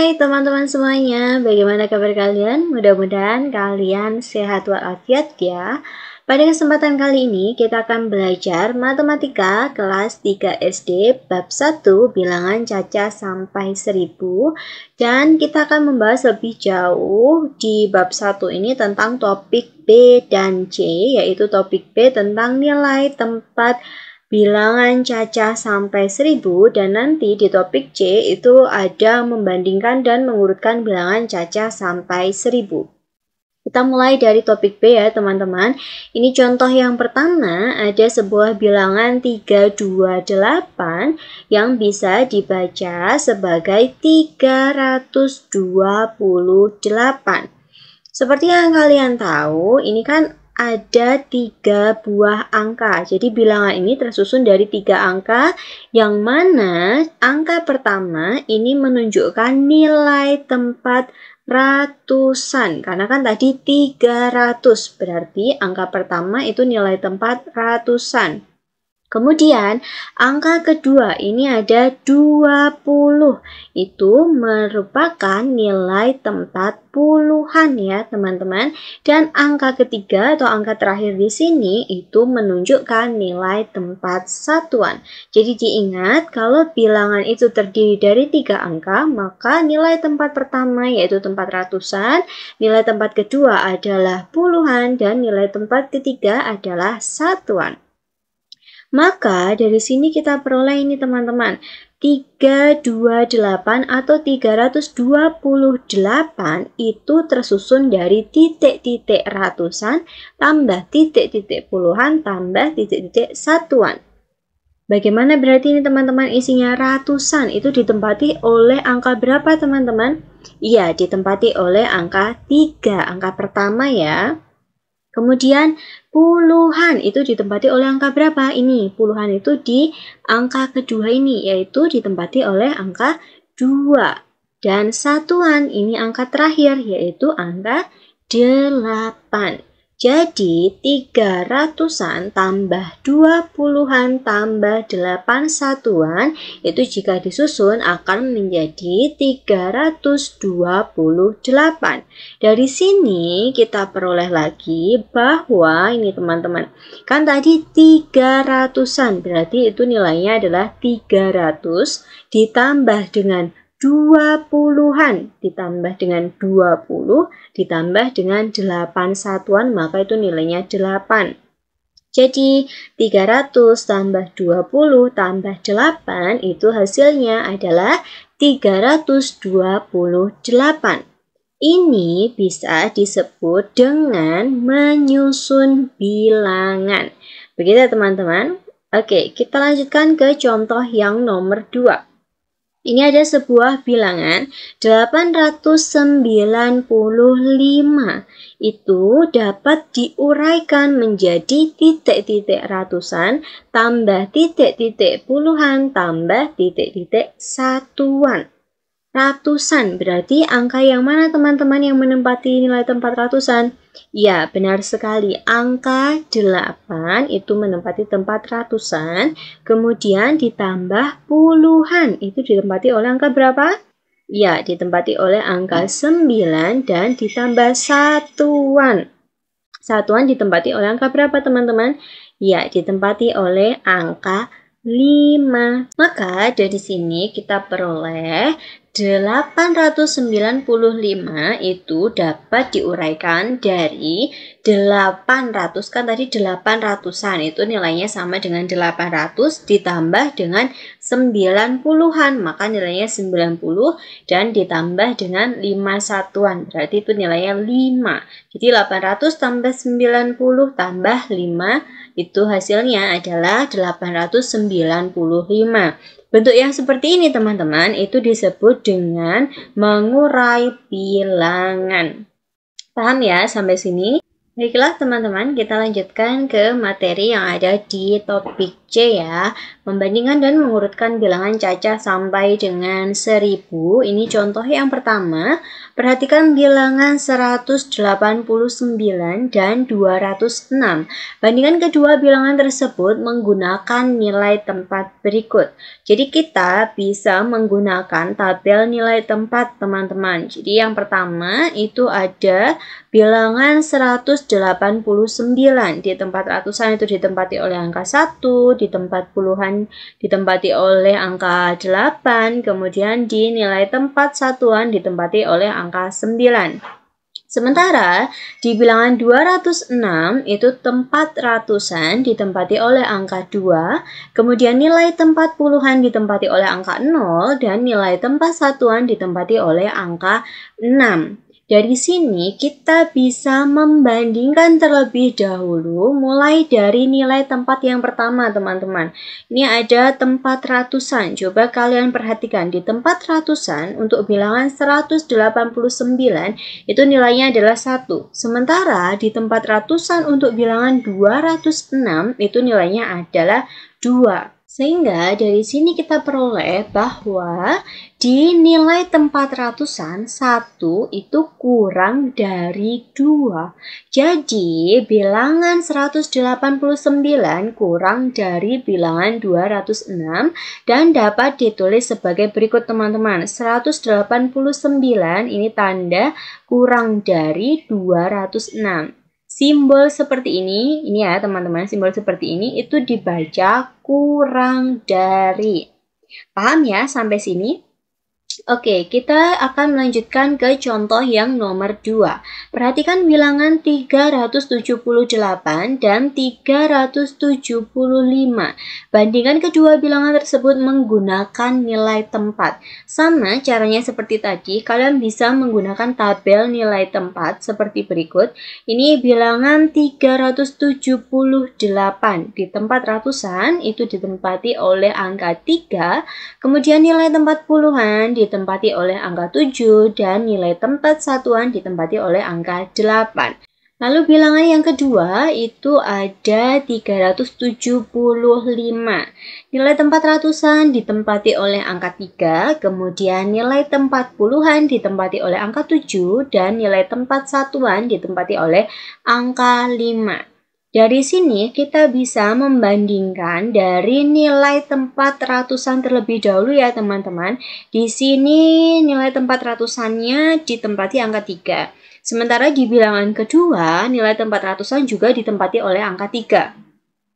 Hai teman-teman semuanya, bagaimana kabar kalian? Mudah-mudahan kalian sehat walafiat ya. Pada kesempatan kali ini kita akan belajar matematika kelas 3 SD bab 1 bilangan cacah sampai 1000. Dan kita akan membahas lebih jauh di bab 1 ini tentang topik B dan C, yaitu topik B tentang nilai tempat bilangan cacah sampai 1000, dan nanti di topik C itu ada membandingkan dan mengurutkan bilangan cacah sampai 1000. Kita mulai dari topik B ya teman-teman. Ini contoh yang pertama, ada sebuah bilangan 328 yang bisa dibaca sebagai 328. Seperti yang kalian tahu, ini kan ada 3 buah angka. Jadi bilangan ini tersusun dari 3 angka, yang mana angka pertama ini menunjukkan nilai tempat ratusan. Karena kan tadi 300, berarti angka pertama itu nilai tempat ratusan. Kemudian angka kedua ini ada 20. Itu merupakan nilai tempat puluhan ya teman-teman. Dan angka ketiga atau angka terakhir di sini itu menunjukkan nilai tempat satuan. Jadi diingat kalau bilangan itu terdiri dari 3 angka, maka nilai tempat pertama yaitu tempat ratusan, nilai tempat kedua adalah puluhan, dan nilai tempat ketiga adalah satuan. Maka dari sini kita peroleh ini teman-teman, 328 atau 328 itu tersusun dari titik-titik ratusan tambah titik-titik puluhan tambah titik-titik satuan. Bagaimana berarti ini teman-teman isinya? Ratusan itu ditempati oleh angka berapa teman-teman? Iya, ditempati oleh angka 3, angka pertama ya. Kemudian puluhan itu ditempati oleh angka berapa? Ini puluhan itu di angka kedua ini, yaitu ditempati oleh angka 2. Dan satuan ini angka terakhir, yaitu angka 8. Jadi 300-an tambah 20-an tambah 8 satuan itu jika disusun akan menjadi 328. Dari sini kita peroleh lagi bahwa ini teman-teman, kan tadi 300-an, berarti itu nilainya adalah 300 ditambah dengan 20-an ditambah dengan 20 ditambah dengan 8 satuan, maka itu nilainya 8. Jadi 300 tambah 20 tambah 8 itu hasilnya adalah 328. Ini bisa disebut dengan menyusun bilangan. Begitu teman-teman. Oke, kita lanjutkan ke contoh yang nomor 2. Ini ada sebuah bilangan 895. Itu dapat diuraikan menjadi titik-titik ratusan tambah titik-titik puluhan tambah titik-titik satuan. Ratusan berarti angka yang mana teman-teman yang menempati nilai tempat ratusan? Ya, benar sekali. Angka 8 itu menempati tempat ratusan, kemudian ditambah puluhan. Itu ditempati oleh angka berapa? Ya, ditempati oleh angka 9 dan ditambah satuan. Satuan ditempati oleh angka berapa teman-teman? Ya, ditempati oleh angka 5. Maka dari sini kita peroleh 895 itu dapat diuraikan dari 800, kan tadi 800-an itu nilainya sama dengan 800 ditambah dengan 90-an, maka nilainya 90 dan ditambah dengan 5 satuan, berarti itu nilainya 5. Jadi 800 tambah 90 tambah 5 itu hasilnya adalah 895. Bentuk yang seperti ini teman-teman itu disebut dengan mengurai bilangan. Paham ya sampai sini? Baiklah teman-teman, kita lanjutkan ke materi yang ada di topik C ya. Membandingkan dan mengurutkan bilangan cacah sampai dengan 1000. Ini contoh yang pertama. Perhatikan bilangan 189 dan 206. Bandingkan kedua bilangan tersebut menggunakan nilai tempat berikut. Jadi kita bisa menggunakan tabel nilai tempat teman-teman. Jadi yang pertama itu ada bilangan 189 di tempat ratusan itu ditempati oleh angka 1, di tempat puluhan ditempati oleh angka 8, kemudian di nilai tempat satuan ditempati oleh angka 9. Sementara di bilangan 206 itu tempat ratusan ditempati oleh angka 2, kemudian nilai tempat puluhan ditempati oleh angka 0, dan nilai tempat satuan ditempati oleh angka 6. Dari sini kita bisa membandingkan terlebih dahulu mulai dari nilai tempat yang pertama teman-teman. Ini ada tempat ratusan. Coba kalian perhatikan di tempat ratusan untuk bilangan 189 itu nilainya adalah 1. Sementara di tempat ratusan untuk bilangan 206 itu nilainya adalah 2. Sehingga dari sini kita peroleh bahwa di nilai tempat ratusan 1 itu kurang dari 2. Jadi bilangan 189 kurang dari bilangan 206 dan dapat ditulis sebagai berikut teman-teman. 189 ini tanda kurang dari 206. Simbol seperti ini ya teman-teman, simbol seperti ini itu dibaca kurang dari. Paham ya sampai sini? Oke, kita akan melanjutkan ke contoh yang nomor 2. Perhatikan bilangan 378 dan 375. Bandingkan kedua bilangan tersebut menggunakan nilai tempat. Sama caranya seperti tadi, kalian bisa menggunakan tabel nilai tempat seperti berikut. Ini bilangan 378 di tempat ratusan itu ditempati oleh angka 3, kemudian nilai tempat puluhan ditempati oleh angka 7 dan nilai tempat satuan ditempati oleh angka 8. Lalu bilangan yang kedua itu ada 375. Nilai tempat ratusan ditempati oleh angka 3, kemudian nilai tempat puluhan ditempati oleh angka 7 dan nilai tempat satuan ditempati oleh angka 5. Dari sini kita bisa membandingkan dari nilai tempat ratusan terlebih dahulu ya teman-teman. Di sini nilai tempat ratusannya ditempati angka 3. Sementara di bilangan kedua nilai tempat ratusan juga ditempati oleh angka 3.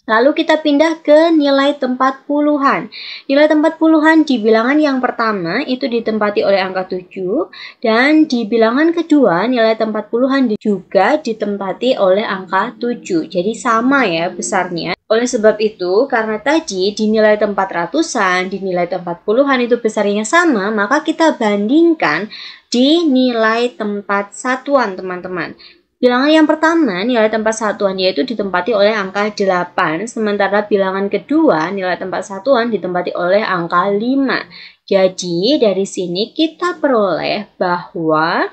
Lalu kita pindah ke nilai tempat puluhan. Nilai tempat puluhan di bilangan yang pertama itu ditempati oleh angka 7. Dan di bilangan kedua nilai tempat puluhan juga ditempati oleh angka 7. Jadi sama ya besarnya. Oleh sebab itu, karena tadi di nilai tempat ratusan, di nilai tempat puluhan itu besarnya sama, maka kita bandingkan di nilai tempat satuan teman-teman. Bilangan yang pertama, nilai tempat satuan yaitu ditempati oleh angka 8, sementara bilangan kedua, nilai tempat satuan ditempati oleh angka 5. Jadi, dari sini kita peroleh bahwa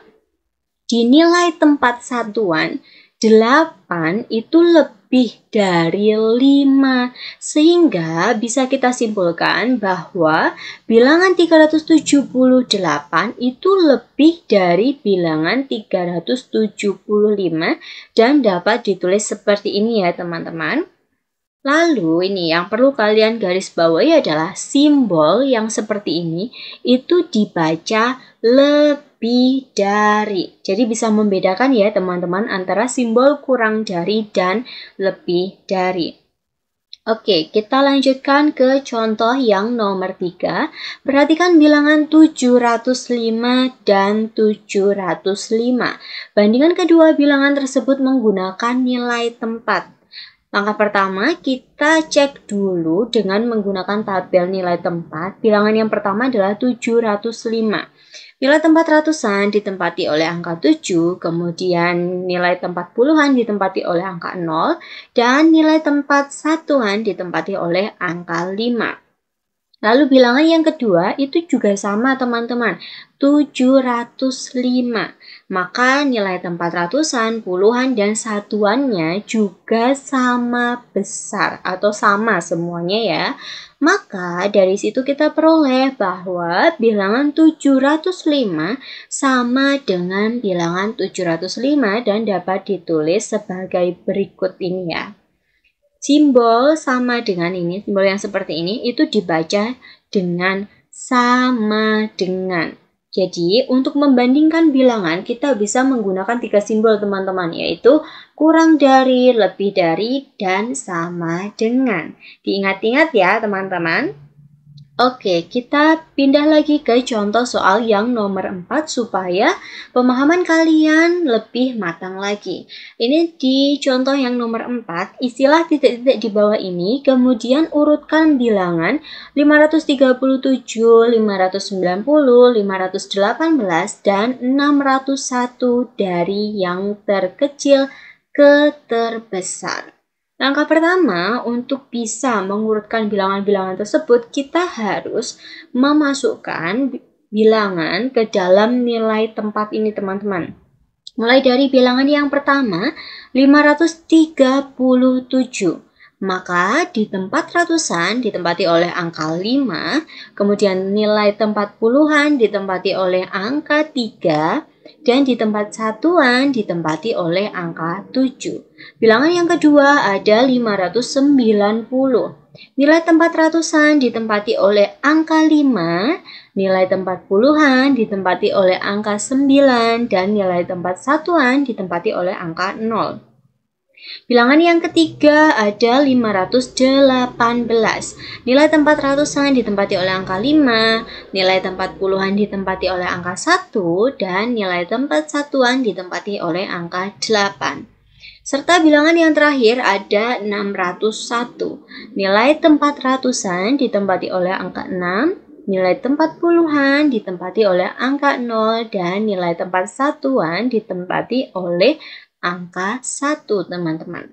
di nilai tempat satuan, 8 itu lebih dari 5, sehingga bisa kita simpulkan bahwa bilangan 378 itu lebih dari bilangan 375 dan dapat ditulis seperti ini ya teman-teman. Lalu ini yang perlu kalian garis bawahi adalah simbol yang seperti ini itu dibaca lebih dari. Jadi bisa membedakan ya teman-teman antara simbol kurang dari dan lebih dari. Oke, kita lanjutkan ke contoh yang nomor 3. Perhatikan bilangan 705 dan 705. Bandingkan kedua bilangan tersebut menggunakan nilai tempat. Langkah pertama, kita cek dulu dengan menggunakan tabel nilai tempat. Bilangan yang pertama adalah 705. Nilai tempat ratusan ditempati oleh angka 7, kemudian nilai tempat puluhan ditempati oleh angka 0, dan nilai tempat satuan ditempati oleh angka 5. Lalu bilangan yang kedua itu juga sama teman-teman, 705. Maka nilai tempat ratusan, puluhan, dan satuannya juga sama besar atau sama semuanya ya. Maka dari situ kita peroleh bahwa bilangan 705 sama dengan bilangan 705 dan dapat ditulis sebagai berikut ini ya. Simbol sama dengan ini, simbol yang seperti ini itu dibaca dengan sama dengan. Jadi, untuk membandingkan bilangan, kita bisa menggunakan 3 simbol teman-teman, yaitu kurang dari, lebih dari, dan sama dengan. Diingat-ingat ya teman-teman. Oke, kita pindah lagi ke contoh soal yang nomor 4 supaya pemahaman kalian lebih matang lagi. Ini di contoh yang nomor 4, istilah titik-titik di bawah ini, kemudian urutkan bilangan 537, 590, 518, dan 601 dari yang terkecil ke terbesar. Langkah pertama, untuk bisa mengurutkan bilangan-bilangan tersebut, kita harus memasukkan bilangan ke dalam nilai tempat ini, teman-teman. Mulai dari bilangan yang pertama, 537. Maka di tempat ratusan ditempati oleh angka 5, kemudian nilai tempat puluhan ditempati oleh angka 3, dan di tempat satuan ditempati oleh angka 7. Bilangan yang kedua ada 590. Nilai tempat ratusan ditempati oleh angka 5, nilai tempat puluhan ditempati oleh angka 9, dan nilai tempat satuan ditempati oleh angka 0. Bilangan yang ketiga ada 518. Nilai tempat ratusan ditempati oleh angka 5, nilai tempat puluhan ditempati oleh angka 1, dan nilai tempat satuan ditempati oleh angka 8. Serta bilangan yang terakhir ada 601. Nilai tempat ratusan ditempati oleh angka 6, nilai tempat puluhan ditempati oleh angka 0, dan nilai tempat satuan ditempati oleh angka 1, teman-teman.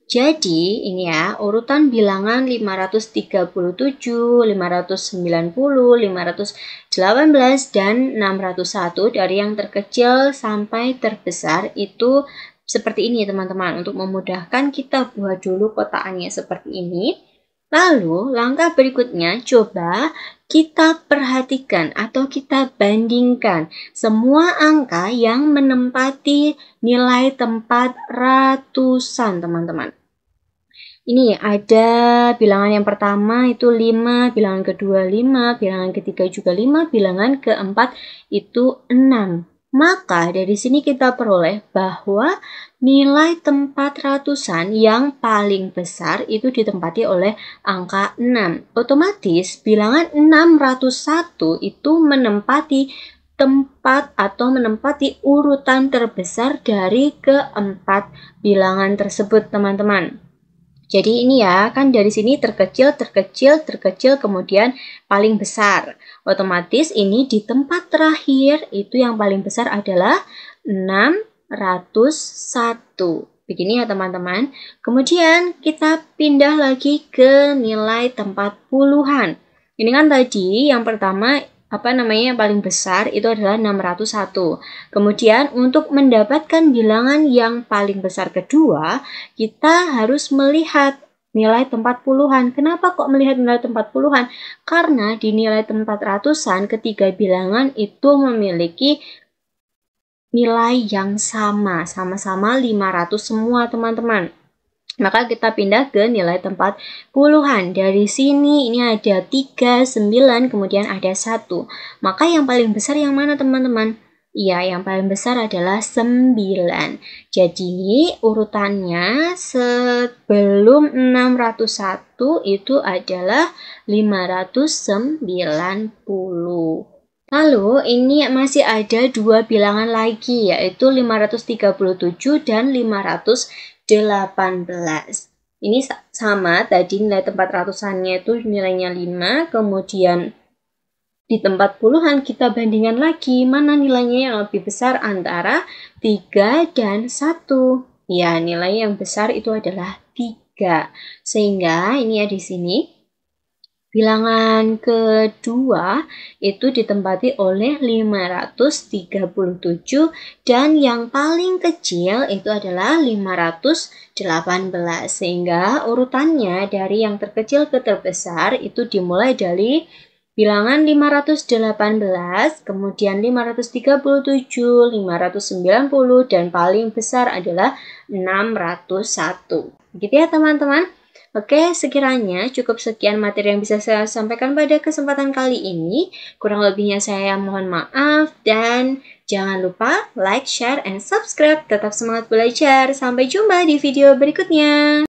Jadi, ini ya, urutan bilangan 537, 590, 518, dan 601 dari yang terkecil sampai terbesar itu seperti ini, teman-teman. Untuk memudahkan, kita buat dulu kotakannya seperti ini. Lalu, langkah berikutnya, coba kita perhatikan atau kita bandingkan semua angka yang menempati nilai tempat ratusan, teman-teman. Ini ada bilangan yang pertama itu 5, bilangan kedua 5, bilangan ketiga juga 5, bilangan keempat itu 6. Maka dari sini kita peroleh bahwa nilai tempat ratusan yang paling besar itu ditempati oleh angka 6. Otomatis bilangan 601 itu menempati tempat atau menempati urutan terbesar dari keempat bilangan tersebut, teman-teman. Jadi ini ya, kan dari sini terkecil, terkecil, terkecil, kemudian paling besar. Otomatis ini di tempat terakhir itu yang paling besar adalah 601. Begini ya teman-teman. Kemudian kita pindah lagi ke nilai tempat puluhan. Ini kan tadi yang pertama yang paling besar itu adalah 601. Kemudian untuk mendapatkan bilangan yang paling besar kedua, kita harus melihat nilai tempat puluhan. Kenapa kok melihat nilai tempat puluhan? Karena di nilai tempat ratusan ketiga bilangan itu memiliki nilai yang sama-sama 500 semua, teman-teman. Maka kita pindah ke nilai tempat puluhan. Dari sini ini ada 3, 9, kemudian ada 1. Maka yang paling besar yang mana, teman-teman? Iya, yang paling besar adalah 9. Jadi urutannya sebelum 601 itu adalah 590. Lalu ini masih ada dua bilangan lagi, yaitu 537 dan 518. Ini sama, tadi nilai tempat ratusannya itu nilainya 5, kemudian di tempat puluhan kita bandingkan lagi mana nilainya yang lebih besar antara 3 dan 1. Ya, nilai yang besar itu adalah 3. Sehingga ini ya di sini Bilangan kedua itu ditempati oleh 537 dan yang paling kecil itu adalah 518. Sehingga urutannya dari yang terkecil ke terbesar itu dimulai dari bilangan 518, kemudian 537, 590, dan paling besar adalah 601. Begitu ya teman-teman. Oke, sekiranya cukup sekian materi yang bisa saya sampaikan pada kesempatan kali ini. Kurang lebihnya saya mohon maaf dan jangan lupa like, share, and subscribe. Tetap semangat belajar. Sampai jumpa di video berikutnya.